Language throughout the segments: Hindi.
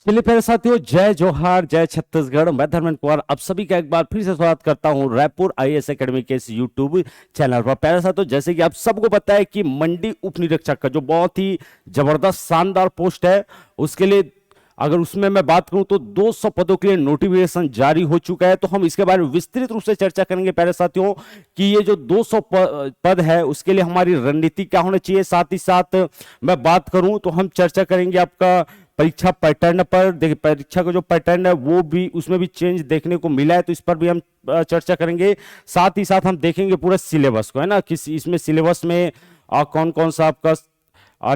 चलिए प्यारे साथियों, जय जोहार, जय छत्तीसगढ़। मैं धर्मेंद्र कुमार आप सभी का एक बार फिर से स्वागत करता हूं रायपुर आईएएस एकेडमी के इस यूट्यूब चैनल पर। प्यारे साथियों, जैसे कि आप सबको पता है कि मंडी उप निरीक्षक का जो बहुत ही जबरदस्त शानदार पोस्ट है, उसके लिए अगर उसमें मैं बात करूं तो 200 पदों के लिए नोटिफिकेशन जारी हो चुका है। तो हम इसके बारे में विस्तृत रूप से चर्चा करेंगे प्यारे साथियों कि ये जो 200 पद है उसके लिए हमारी रणनीति क्या होनी चाहिए। साथ ही साथ मैं बात करूं तो हम चर्चा करेंगे आपका परीक्षा पैटर्न पर। देखिए, परीक्षा का जो पैटर्न है वो भी, उसमें भी चेंज देखने को मिला है, तो इस पर भी हम चर्चा करेंगे। साथ ही साथ हम देखेंगे पूरा सिलेबस को, है ना, किस इसमें सिलेबस में कौन कौन सा आपका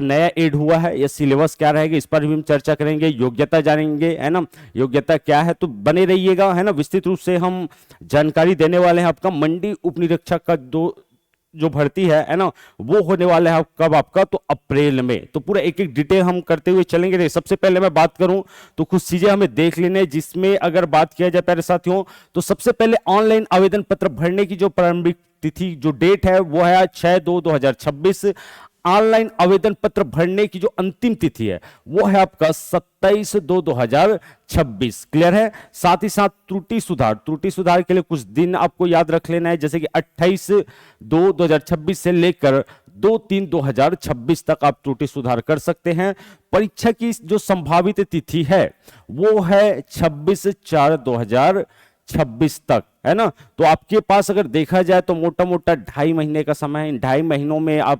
नया ऐड हुआ है, या सिलेबस क्या रहेगा, इस पर भी हम चर्चा करेंगे। योग्यता जानेंगे, है ना, योग्यता क्या है। तो बने रहिएगा, है ना। विस्तृत रूप से हम जानकारी देने वाले हैं। आपका मंडी उप निरीक्षक का जो भर्ती है ना, वो होने वाला है कब आपका, तो अप्रैल में। तो पूरा एक एक डिटेल हम करते हुए चलेंगे। सबसे पहले मैं बात करूं तो कुछ चीजें हमें देख लेने, जिसमें अगर बात किया जाए प्यारे साथियों, तो सबसे पहले ऑनलाइन आवेदन पत्र भरने की जो प्रारंभिक तिथि, जो डेट है, वो है 6/2/2026। ऑनलाइन आवेदन पत्र भरने की जो अंतिम तिथि है वो है आपका 27/2/2026। क्लियर है। साथ ही साथ त्रुटि सुधार के लिए कुछ दिन आपको याद रख लेना है, जैसे कि 28/2/2026 से लेकर 2/3/2026 तक आप त्रुटि सुधार कर सकते हैं। परीक्षा की जो संभावित तिथि है वो है 26/4/2026 तक, है ना। तो आपके पास अगर देखा जाए तो मोटा मोटा 2.5 महीने का समय है। इन 2.5 महीनों में आप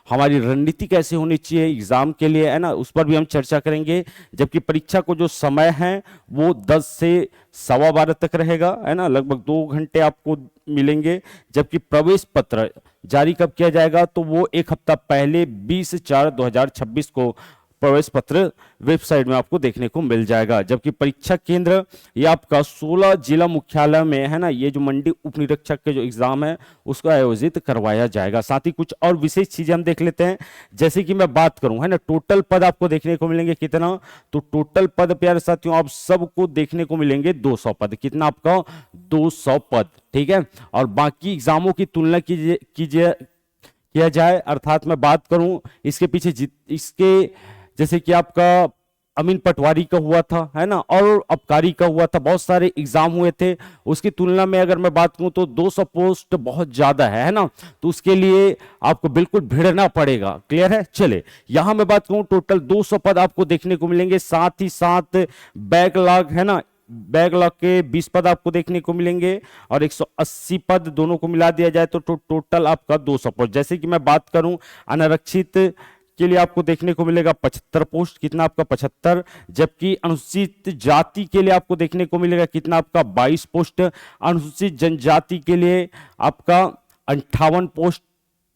हमारी रणनीति कैसे होनी चाहिए एग्जाम के लिए, है ना, उस पर भी हम चर्चा करेंगे। जबकि परीक्षा को जो समय है वो 10 से 12:15 तक रहेगा, है ना, लगभग 2 घंटे आपको मिलेंगे। जबकि प्रवेश पत्र जारी कब किया जाएगा, तो वो एक हफ्ता पहले 20/4/2026 को प्रवेश पत्र वेबसाइट में आपको देखने को मिल जाएगा। जबकि परीक्षा केंद्र ये आपका 16 जिला मुख्यालय में, है ना, ये जो मंडी उप निरीक्षक के जो एग्जाम है उसको आयोजित करवाया जाएगा। साथ ही कुछ और विशेष चीजें हम देख लेते हैं। जैसे कि मैं बात करूं, है ना, टोटल पद आपको देखने को मिलेंगे कितना, तो टोटल पद प्यारे साथियों आप सबको देखने को मिलेंगे 200 पद। कितना आपका, 200 पद, ठीक है। और बाकी एग्जामों की तुलना किया जाए, अर्थात मैं बात करूं इसके पीछे इसके जैसे कि आपका अमीन पटवारी का हुआ था, है ना, और आबकारी का हुआ था, बहुत सारे एग्जाम हुए थे। उसकी तुलना में अगर मैं बात करूं तो 200 पोस्ट बहुत ज्यादा है ना, तो उसके लिए आपको बिल्कुल भिड़ना पड़ेगा। क्लियर है। चले, यहां मैं बात करूं टोटल 200 पद आपको देखने को मिलेंगे। साथ ही साथ बैकलॉग, है ना, बैकलॉग के 20 पद आपको देखने को मिलेंगे, और 180 पद दोनों को मिला दिया जाए तो टोटल आपका 200 पोस्ट। जैसे कि मैं बात करूं अनारक्षित के लिए आपको देखने को मिलेगा 75 पोस्ट। कितना आपका, 75। जबकि अनुसूचित जाति के लिए आपको देखने को मिलेगा कितना आपका, 22 पोस्ट। अनुसूचित जनजाति के लिए आपका 58 पोस्ट,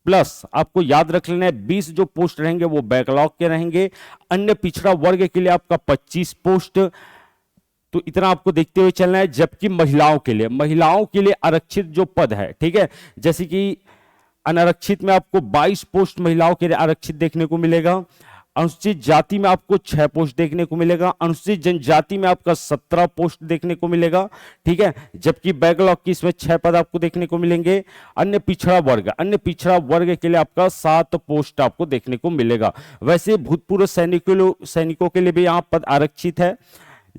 प्लस आपको याद रख लेना है 20 जो पोस्ट रहेंगे वो बैकलॉग के रहेंगे। अन्य पिछड़ा वर्ग के लिए आपका 25 पोस्ट। तो इतना आपको देखते हुए चलना है। जबकि महिलाओं के लिए आरक्षित जो पद है, ठीक है, जैसे कि अनारक्षित में आपको 22 पोस्ट महिलाओं के लिए आरक्षित देखने को मिलेगा। अनुसूचित जाति में आपको 6 पोस्ट देखने को मिलेगा। अनुसूचित जनजाति में आपका 17 पोस्ट देखने को मिलेगा, ठीक है। जबकि बैकलॉग की इसमें 6 पद आपको देखने को मिलेंगे। अन्य पिछड़ा वर्ग के लिए आपका 7 पोस्ट आपको देखने को मिलेगा। वैसे भूतपूर्व सैनिकों के लिए भी यहाँ पद आरक्षित है,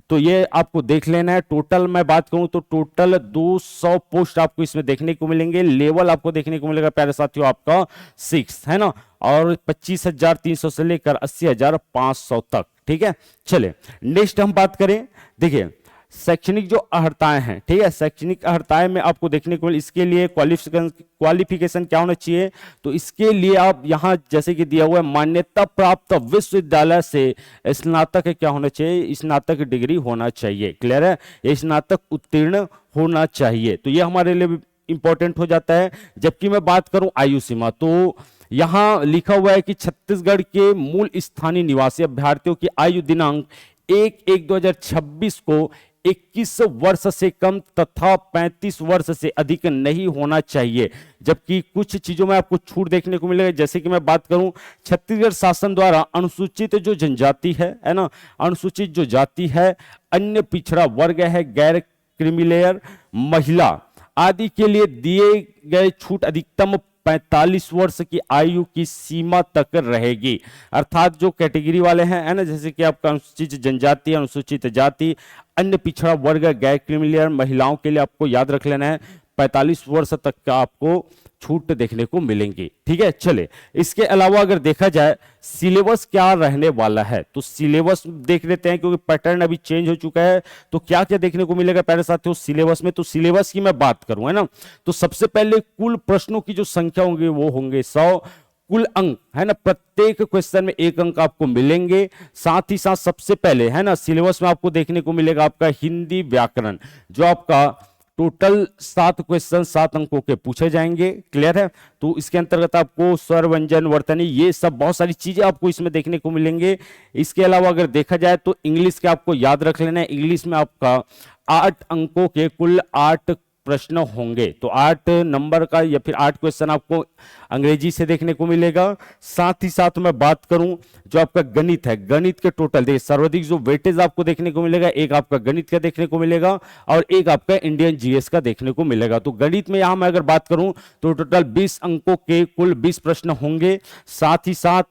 तो ये आपको देख लेना है। टोटल मैं बात करूं तो टोटल 200 पोस्ट आपको इसमें देखने को मिलेंगे। लेवल आपको देखने को मिलेगा प्यारे साथियों आपका 6, है ना, और 25,300 से लेकर 80,500 तक, ठीक है। चले, नेक्स्ट हम बात करें। देखिए, शैक्षणिक जो अर्हताएं हैं, ठीक है, शैक्षणिक अर्हताएं में आपको देखने को, इसके लिए क्वालिफिकेशन क्या होना चाहिए, तो इसके लिए आप यहां जैसे कि दिया हुआ है मान्यता प्राप्त विश्वविद्यालय से स्नातक क्या होना चाहिए, स्नातक डिग्री होना चाहिए। क्लियर है, ये स्नातक उत्तीर्ण होना चाहिए, तो ये हमारे लिए इंपॉर्टेंट हो जाता है। जबकि मैं बात करूं आयु सीमा, तो यहां लिखा हुआ है कि छत्तीसगढ़ के मूल स्थानीय निवासी अभ्यर्थियों की आयु दिनांक 1/1/2026 को 21 वर्ष से कम तथा 35 वर्ष से अधिक नहीं होना चाहिए। जबकि कुछ चीजों में आपको छूट देखने को मिलेगा। जैसे कि मैं बात करूं, छत्तीसगढ़ शासन द्वारा अनुसूचित जो जनजाति है ना, अनुसूचित जो जाति है, अन्य पिछड़ा वर्ग है, गैर क्रीमी लेयर, महिला आदि के लिए दिए गए छूट अधिकतम 45 वर्ष की आयु की सीमा तक रहेगी। अर्थात जो कैटेगरी वाले हैं, है ना, जैसे कि आपका अनुसूचित जनजाति, अनुसूचित जाति, अन्य पिछड़ा वर्ग, गैर क्रीमिलियर, महिलाओं के लिए आपको याद रख लेना है 45 वर्ष तक का आपको छूट देखने को मिलेंगी। ठीक है, चले इसके अलावा अगर देखा जाए सिलेबस क्या रहने वाला है, तो सिलेबस देख लेते हैं क्योंकि पैटर्न अभी चेंज हो चुका है। तो क्या क्या देखने को मिलेगा प्यारे साथियों सिलेबस में, तो सिलेबस की मैं बात करूं, है ना, तो सबसे पहले कुल प्रश्नों की जो संख्या होंगी वो होंगे 100। कुल अंक, है ना, प्रत्येक क्वेश्चन में 1 अंक आपको मिलेंगे। साथ ही साथ सबसे पहले, है ना, सिलेबस में आपको देखने को मिलेगा आपका हिंदी व्याकरण, जो आपका टोटल 7 क्वेश्चन 7 अंकों के पूछे जाएंगे। क्लियर है, तो इसके अंतर्गत आपको स्वर, व्यंजन, वर्तनी, ये सब बहुत सारी चीजें आपको इसमें देखने को मिलेंगे। इसके अलावा अगर देखा जाए तो इंग्लिश के आपको याद रख लेना है, इंग्लिश में आपका 8 अंकों के कुल 8 प्रश्न होंगे। तो 8 नंबर का या फिर 8 क्वेश्चन आपको अंग्रेजी से देखने को मिलेगा। साथ ही साथ मैं बात करूं जो आपका गणित है, गणित के टोटल देखिए सर्वाधिक जो वेटेज आपको देखने को मिलेगा, एक आपका गणित का देखने को मिलेगा और एक आपका इंडियन जीएस का देखने को मिलेगा। तो गणित में यहां मैं अगर बात करूं तो टोटल 20 अंकों के कुल 20 प्रश्न होंगे। साथ ही साथ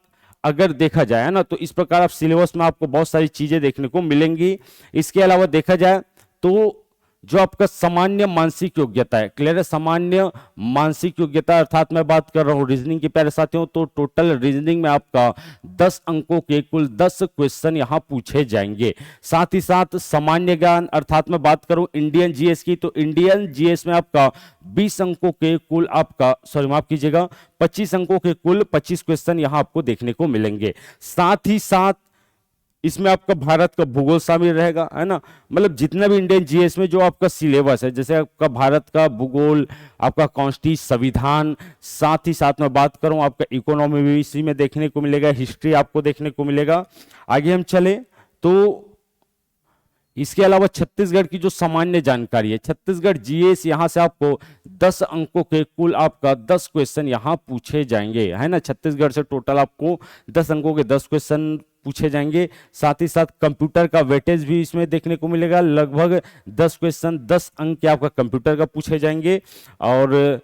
अगर देखा जाए ना, तो इस प्रकार आप सिलेबस में आपको बहुत सारी चीजें देखने को मिलेंगी। इसके अलावा देखा जाए तो जो आपका सामान्य मानसिक योग्यता है, क्लियर है, सामान्य मानसिक योग्यता अर्थात मैं बात कर रहा हूं रीजनिंग की प्यारे साथियों, तो टोटल रीजनिंग में आपका 10 अंकों के कुल 10 क्वेश्चन यहां पूछे जाएंगे। साथ ही साथ सामान्य ज्ञान अर्थात मैं बात करूं इंडियन जीएस की, तो इंडियन जीएस में आपका 20 अंकों के कुल आपका माफ कीजिएगा 25 अंकों के कुल 25 क्वेश्चन यहां आपको देखने को मिलेंगे। साथ ही साथ इसमें आपका भारत का भूगोल शामिल रहेगा, है ना, मतलब जितना भी इंडियन जीएस में जो आपका सिलेबस है, जैसे आपका भारत का भूगोल, आपका कॉन्स्टिट्यूशन, संविधान, साथ ही साथ मैं बात करूं आपका इकोनॉमी भी इसी में देखने को मिलेगा, हिस्ट्री आपको देखने को मिलेगा। आगे हम चले तो इसके अलावा छत्तीसगढ़ की जो सामान्य जानकारी है, छत्तीसगढ़ जीएस, यहां से आपको 10 अंकों के कुल आपका 10 क्वेश्चन यहां पूछे जाएंगे, है ना, छत्तीसगढ़ से टोटल आपको 10 अंकों के 10 क्वेश्चन पूछे जाएंगे। साथ ही साथ कंप्यूटर का वेटेज भी इसमें देखने को मिलेगा, लगभग 10 क्वेश्चन 10 अंक के आपका कंप्यूटर का पूछे जाएंगे। और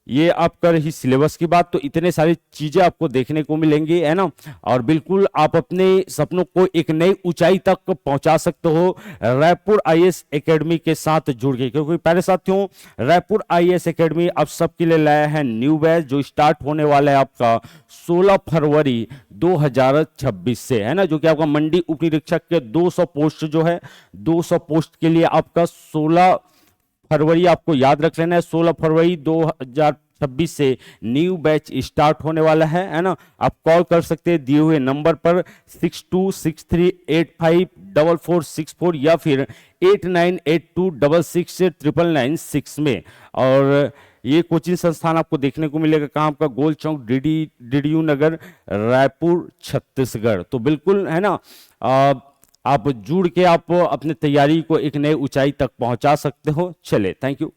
ये आपका रही सिलेबस की बात, तो इतने सारी चीजें आपको देखने को मिलेंगी, है ना, और बिल्कुल आप अपने सपनों को एक नई ऊंचाई तक पहुंचा सकते हो रायपुर आईएएस एकेडमी के साथ जुड़ के, क्योंकि प्यारे साथियों रायपुर आईएएस एकेडमी आप सबके लिए लाया है न्यू बैच जो स्टार्ट होने वाला है आपका 16 फरवरी 2026 से, है ना, जो कि आपका मंडी उप निरीक्षक के 200 पोस्ट जो है 200 पोस्ट के लिए आपका 16 फरवरी आपको याद रख लेना है, 16 फरवरी 2026 से न्यू बैच स्टार्ट होने वाला है ना। आप कॉल कर सकते हैं दिए हुए नंबर पर 6263854464 या फिर 8982669996 में। और ये कोचिंग संस्थान आपको देखने को मिलेगा कहाँ, आपका गोल चौक डीडीयू नगर रायपुर छत्तीसगढ़। तो बिल्कुल, है ना, आप जुड़ के आप अपने तैयारी को एक नए ऊंचाई तक पहुंचा सकते हो। चले, थैंक यू।